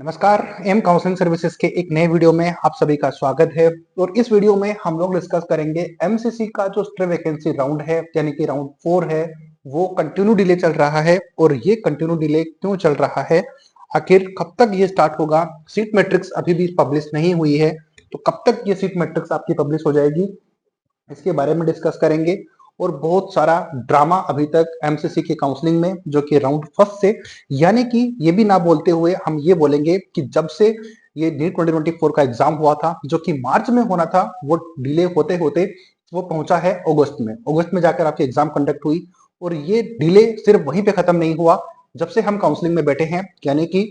नमस्कार। M counselling services के एक नए वीडियो में आप सभी का स्वागत है। और इस वीडियो में हम लोग डिस्कस करेंगे एमसीसी का जो स्ट्रे वैकेंसी राउंड है यानी कि राउंड 4 है वो कंटिन्यू डिले चल रहा है। और ये कंटिन्यू डिले क्यों चल रहा है, आखिर कब तक ये स्टार्ट होगा। सीट मैट्रिक्स अभी भी पब्लिश नहीं हुई है, तो कब तक ये सीट मैट्रिक्स आपकी पब्लिश हो जाएगी इसके बारे में डिस्कस करेंगे। और बहुत सारा ड्रामा अभी तक एमसीसी के काउंसलिंग में, जो कि राउंड फर्स्ट से, यानी कि ये भी ना बोलते हुए हम ये बोलेंगे कि जब से ये नीट 2024 का एग्जाम हुआ था जो कि मार्च में होना था, वो डिले होते होते वो पहुंचा है अगस्त में। अगस्त में जाकर आपकी एग्जाम कंडक्ट हुई और ये डिले सिर्फ वहीं पे खत्म नहीं हुआ। जब से हम काउंसलिंग में बैठे हैं, यानी कि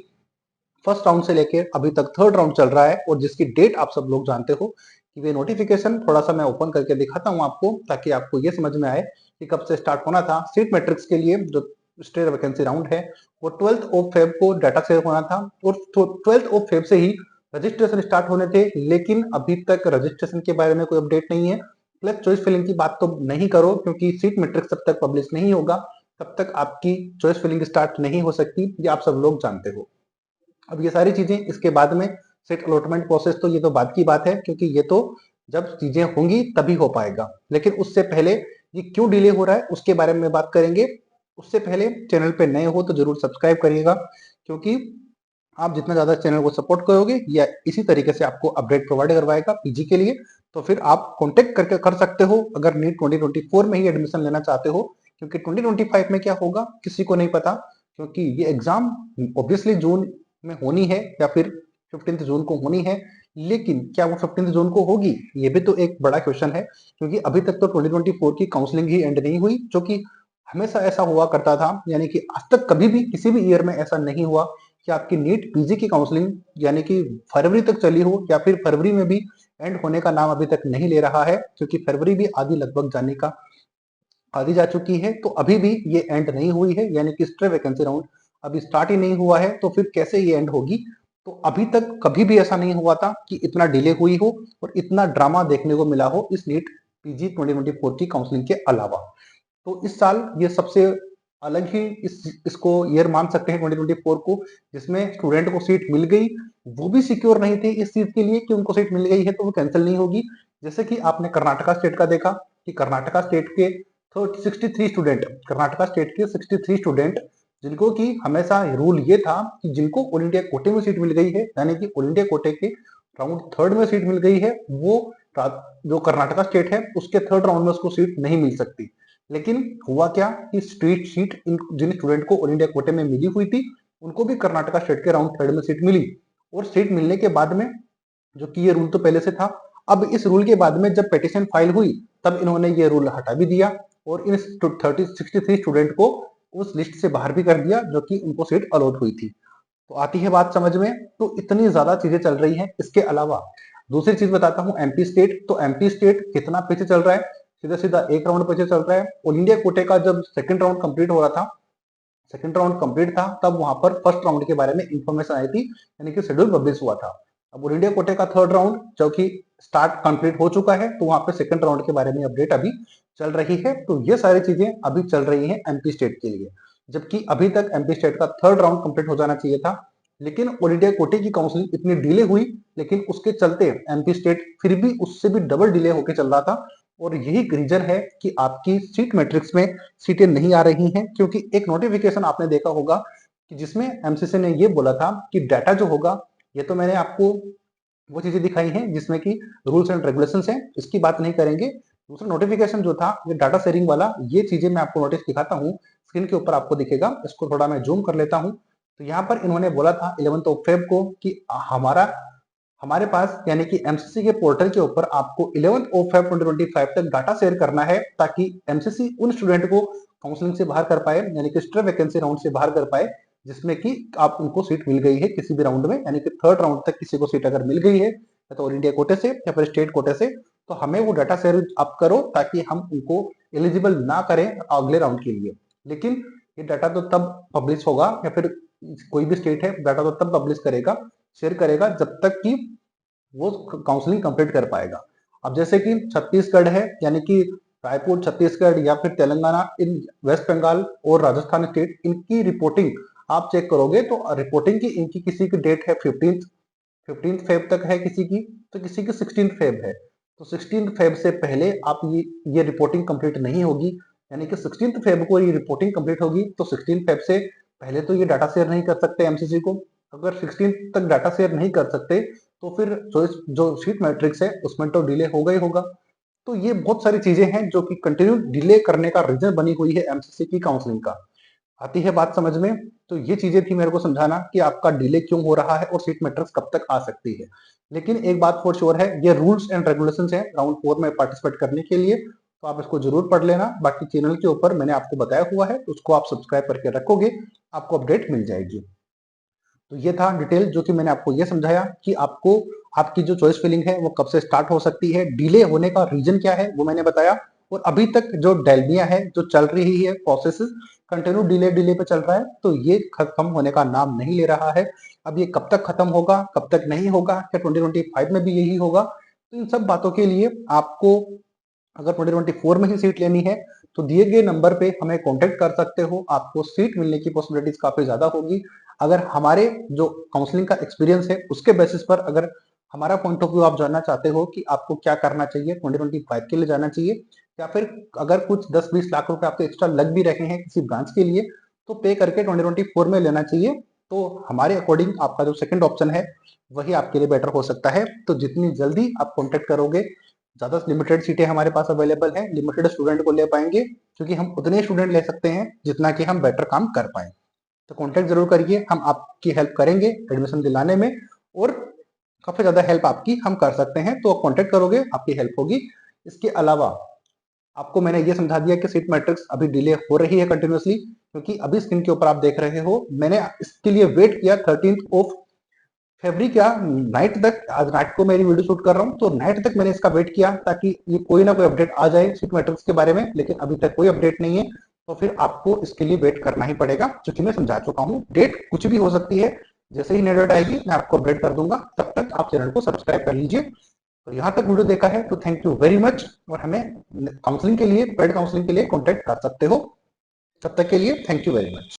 फर्स्ट राउंड से लेकर अभी तक थर्ड राउंड चल रहा है, और जिसकी डेट आप सब लोग जानते हो कि वे नोटिफिकेशन थोड़ा सा मैं ओपन करके दिखाता हूं आपको, ताकि आपको ये समझ में आए कि कब से स्टार्ट होना था। सीट मैट्रिक्स के लिए जो स्टेट वैकेंसी राउंड है वो 12 ऑफ फेब को डाटा शेयर होना था, और 12 ऑफ फेब से ही रजिस्ट्रेशन स्टार्ट होने थे। लेकिन अभी तक रजिस्ट्रेशन के बारे में कोई अपडेट नहीं है। प्लस चॉइस फिलिंग की बात तो नहीं करो, क्योंकि सीट मैट्रिक्स जब तक पब्लिश नहीं होगा तब तक आपकी चॉइस फिलिंग स्टार्ट नहीं हो सकती, ये आप सब लोग जानते हो। अब ये सारी चीजें इसके बाद में, सेट अलॉटमेंट प्रोसेस तो ये तो बाद की बात है, क्योंकि ये तो जब चीजें होंगी तभी हो पाएगा। लेकिन उससे पहले ये क्यों डिले हो रहा है उसके बारे में बात करेंगे। उससे पहले चैनल पे नए हो तो जरूर सब्सक्राइब करिएगा, क्योंकि आप जितना ज्यादा चैनल को सपोर्ट करोगे या इसी तरीके से आपको अपडेट प्रोवाइड करवाएगा पीजी के लिए। तो फिर आप कॉन्टेक्ट करके कर सकते हो अगर नीट 2024 में ही एडमिशन लेना चाहते हो, क्योंकि 2025 में क्या होगा किसी को नहीं पता। क्योंकि ये एग्जाम ऑब्वियसली जून में होनी है या फिर 15 जून को होनी है, लेकिन क्या वो 15 जून को होगी, ये भी तो एक बड़ा क्वेश्चन है। क्योंकि अभी तक तो 2024 की काउंसलिंग ही एंड नहीं हुई, जो कि हमेशा ऐसा हुआ करता था। यानी कि आज तक कभी भी किसी भी ईयर में ऐसा नहीं हुआ कि आपकी नीट पीजी की काउंसलिंग यानी कि फरवरी तक चली हो, या फिर फरवरी में भी एंड होने का नाम अभी तक नहीं ले रहा है। क्योंकि फरवरी भी आधी लगभग जाने का आधी जा चुकी है, तो अभी भी ये एंड नहीं हुई है। यानी कि स्ट्रे वैकेंसी राउंड अभी स्टार्ट ही नहीं हुआ है, तो फिर कैसे ये एंड होगी। तो अभी तक कभी भी ऐसा नहीं हुआ था कि इतना डिले हुई हो और इतना ड्रामा देखने को मिला हो इस नीट पीजी 2024 की काउंसलिंग के अलावा। तो इस साल ये सबसे अलग ही इसको ईयर मान सकते हैं 2024 को, जिसमें स्टूडेंट को सीट मिल गई। वो भी सिक्योर नहीं थे इस चीज के लिए कि उनको सीट मिल गई है तो वो कैंसिल नहीं होगी। जैसे कि आपने कर्नाटका स्टेट का देखा कि कर्नाटका स्टेट के 63 स्टूडेंट, कर्नाटका स्टेट के 63 स्टूडेंट, जिनको की हमेशा रूल ये था कि जिनको ऑल इंडिया कोटे में सीट मिल गई है, यानी कि ऑल इंडिया कोटे के राउंड थर्ड में सीट मिल गई है, वो जो कर्नाटका स्टेट है उसके थर्ड राउंड में उसको सीट नहीं मिल सकती। लेकिन हुआ क्या कि स्ट्रीट सीट जिन स्टूडेंट को ऑल इंडिया कोटे में मिली हुई थी उनको भी कर्नाटका स्टेट के राउंड थर्ड में सीट मिली। और सीट मिलने के बाद में, जो कि ये रूल तो पहले से था, अब इस रूल के बाद में जब पिटीशन फाइल हुई तब इन्होंने ये रूल हटा भी दिया और इन 63 स्टूडेंट को उस लिस्ट से बाहर भी कर दिया जो कि उनको सीट अलॉट हुई थी। तो आती है बात समझ में। तो इतनी ज्यादा चीजें चल रही हैं। इसके अलावा दूसरी चीज बताता हूँ, एमपी स्टेट। तो एमपी स्टेट कितना पीछे चल रहा है, सीधा सीधा एक राउंड पीछे चल रहा है। ऑल इंडिया कोटे का जब सेकंड राउंड कंप्लीट हो रहा था, सेकंड राउंड कंप्लीट था, तब वहां पर फर्स्ट राउंड के बारे में इंफॉर्मेशन आई थी, यानी कि शेड्यूल पब्लिश हुआ था। अब ऑल इंडिया कोटे का थर्ड राउंड जो कि स्टार्ट कंप्लीट हो चुका है, तो वहां पे सेकंड राउंड के बारे में अपडेट अभी चल रही है। तो ये सारी चीजें अभी चल रही हैं एमपी स्टेट के लिए, जबकि अभी तक एमपी स्टेट का थर्ड राउंड कंप्लीट हो जाना चाहिए था। लेकिन ऑल इंडिया कोटे की काउंसलिंग इतनी डिले हुई, लेकिन उसके चलते एमपी स्टेट फिर भी उससे भी डबल डिले होकर चल रहा था। और यही रीजन है कि आपकी सीट मैट्रिक्स में सीटें नहीं आ रही हैं। क्योंकि एक नोटिफिकेशन आपने देखा होगा कि जिसमें एमसीसी ने ये बोला था कि डाटा जो होगा, ये तो मैंने आपको वो चीजें दिखाई हैं जिसमें कि रूल्स एंड रेगुलेशंस हैं, इसकी बात नहीं करेंगे। दूसरा नोटिफिकेशन जो था ये डाटा शेयरिंग वाला, ये चीजें मैं आपको नोटिस दिखाता हूँ, स्क्रीन के ऊपर आपको दिखेगा। इसको थोड़ा मैं जूम कर लेता हूँ। तो यहाँ पर इन्होंने बोला था 11 ऑफ फेब को कि हमारे पास यानी कि एमसीसी के पोर्टल के ऊपर आपको 11 ऑफ फेब 2025 तक डाटा शेयर करना है, ताकि एमसीसी उन स्टूडेंट को काउंसलिंग से बाहर कर पाए, यानी कि स्ट्रे वैकेंसी राउंड से बाहर कर पाए, जिसमें कि आप उनको सीट मिल गई है किसी भी राउंड में। यानी कि थर्ड राउंड तक किसी को सीट अगर मिल गई है, या तो ऑल इंडिया कोटे से या फिर स्टेट कोटे से, तो हमें वो डाटा शेयर आप करो, ताकि हम उनको एलिजिबल ना करें अगले राउंड के लिए। लेकिन ये डाटा तो तब पब्लिश होगा, या फिर कोई भी स्टेट है डाटा तो तब पब्लिश करेगा, शेयर करेगा, जब तक कि वो काउंसलिंग कंप्लीट कर पाएगा। अब जैसे कि छत्तीसगढ़ है, यानी कि रायपुर छत्तीसगढ़ या फिर तेलंगाना, इन वेस्ट बंगाल और राजस्थान स्टेट, इनकी रिपोर्टिंग आप चेक करोगे तो रिपोर्टिंग की इनकी किसी की डेट है 15 फेब तक है किसी की, तो किसी की 16 फेब है। तो 16 फेब से पहले आप ये रिपोर्टिंग कंप्लीट नहीं होगी, यानी कि 16 फेब को ये रिपोर्टिंग कंप्लीट होगी, तो 16 फेब से पहले तो ये डाटा शेयर नहीं कर सकते एमसीसी को। अगर 16 तक डाटा शेयर नहीं कर सकते तो फिर जो शीट मैट्रिक्स है उसमें तो डिले होगा ही होगा। तो ये बहुत सारी चीजें हैं जो कि कंटिन्यू डिले करने का रीजन बनी हुई है एमसीसी की काउंसलिंग का। आती है बात समझ में? तो ये चीजें थी मेरे को समझाना कि आपका डिले क्यों हो रहा है और सीट मैट्रिक्स कब तक आ सकती है। लेकिन एक बात फॉर श्योर है, ये रूल्स एंड रेगुलेशंस हैं राउंड 4 में पार्टिसिपेट करने के लिए, तो आप इसको जरूर पढ़ लेना। बाकी चैनल के ऊपर मैंने आपको बताया हुआ है, उसको आप सब्सक्राइब करके रखोगे, आपको अपडेट मिल जाएगी। तो ये था डिटेल जो कि मैंने आपको ये समझाया कि आपको आपकी जो चॉइस फिलिंग है वो कब से स्टार्ट हो सकती है, डिले होने का रीजन क्या है वो मैंने बताया। और अभी तक जो डेल्मिया है जो चल रही है प्रोसेस, कंटिन्यू डिले डिले पे चल रहा है, तो ये खत्म होने का नाम नहीं ले रहा है। अब ये कब तक खत्म होगा, कब तक नहीं होगा, क्या 2025 में भी यही होगा, तो इन सब बातों के लिए आपको अगर 2024 में ही सीट लेनी है तो दिए गए नंबर पे हमें कांटेक्ट कर सकते हो, आपको सीट मिलने की पॉसिबिलिटीज काफी ज्यादा होगी। अगर हमारे जो काउंसलिंग का एक्सपीरियंस है उसके बेसिस पर अगर हमारा पॉइंट ऑफ व्यू आप जानना चाहते हो कि आपको क्या करना चाहिए, 2025 के लिए जाना चाहिए या फिर अगर कुछ 10-20 लाख रुपए आपके एक्स्ट्रा लग भी रहे हैं किसी ब्रांच के लिए तो पे करके 2024 में लेना चाहिए, तो हमारे अकॉर्डिंग आपका जो सेकंड ऑप्शन है वही आपके लिए बेटर हो सकता है। तो जितनी जल्दी आप कॉन्टेक्ट करोगे, ज्यादा लिमिटेड सीटें हमारे पास अवेलेबल हैं, लिमिटेड स्टूडेंट को ले पाएंगे क्योंकि हम उतने स्टूडेंट ले सकते हैं जितना कि हम बेटर काम कर पाए। तो कांटेक्ट जरूर करिए, हम आपकी हेल्प करेंगे एडमिशन दिलाने में और काफी ज्यादा हेल्प आपकी हम कर सकते हैं, तो कांटेक्ट करोगे आपकी हेल्प होगी। इसके अलावा आपको मैंने ये समझा दिया कि सीट मैट्रिक्स अभी डिले हो रही है कंटिन्यूसली, क्योंकि अभी स्क्रीन के ऊपर आप देख रहे हो मैंने इसके लिए वेट किया 13 क्या नाइट तक, आज नाइट को मेरी वीडियो शूट कर रहा हूँ तो नाइट तक मैंने इसका वेट किया ताकि ये कोई ना कोई अपडेट आ जाए सीट मैट्रिक्स के बारे में, लेकिन अभी तक कोई अपडेट नहीं है। तो फिर आपको इसके लिए वेट करना ही पड़ेगा, क्योंकि मैं समझा चुका हूँ डेट कुछ भी हो सकती है। जैसे ही नई डेट आएगी मैं आपको अपडेट कर दूंगा, तब तक आप चैनल को सब्सक्राइब कर लीजिए। तो यहाँ तक वीडियो देखा है तो थैंक यू वेरी मच, और हमें काउंसलिंग के लिए पेड काउंसलिंग के लिए कॉन्टेक्ट कर सकते हो। तब तक के लिए थैंक यू वेरी मच।